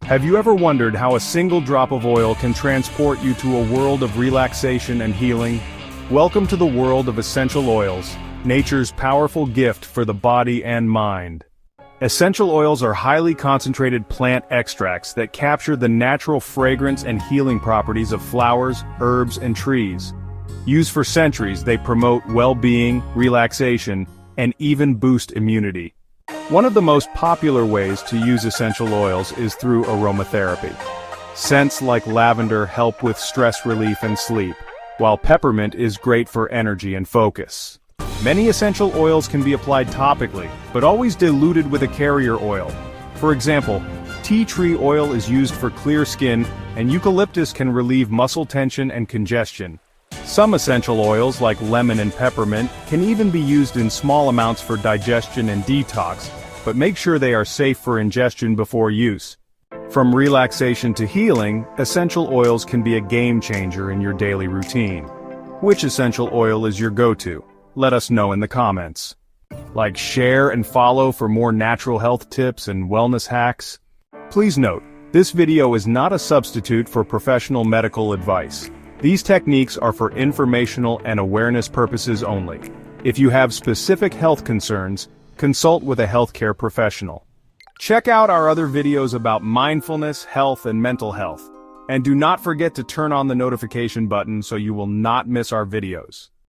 Have you ever wondered how a single drop of oil can transport you to a world of relaxation and healing? Welcome to the world of essential oils, nature's powerful gift for the body and mind. Essential oils are highly concentrated plant extracts that capture the natural fragrance and healing properties of flowers, herbs, and trees. Used for centuries, they promote well-being, relaxation, and even boost immunity. One of the most popular ways to use essential oils is through aromatherapy. Scents like lavender help with stress relief and sleep, while peppermint is great for energy and focus. Many essential oils can be applied topically, but always diluted with a carrier oil. For example, tea tree oil is used for clear skin, and eucalyptus can relieve muscle tension and congestion. Some essential oils, like lemon and peppermint, can even be used in small amounts for digestion and detox, but make sure they are safe for ingestion before use. From relaxation to healing, essential oils can be a game changer in your daily routine. Which essential oil is your go-to? Let us know in the comments. Like, share, and follow for more natural health tips and wellness hacks. Please note, this video is not a substitute for professional medical advice. These techniques are for informational and awareness purposes only. If you have specific health concerns, consult with a healthcare professional. Check out our other videos about mindfulness, health, and mental health. And do not forget to turn on the notification button so you will not miss our videos.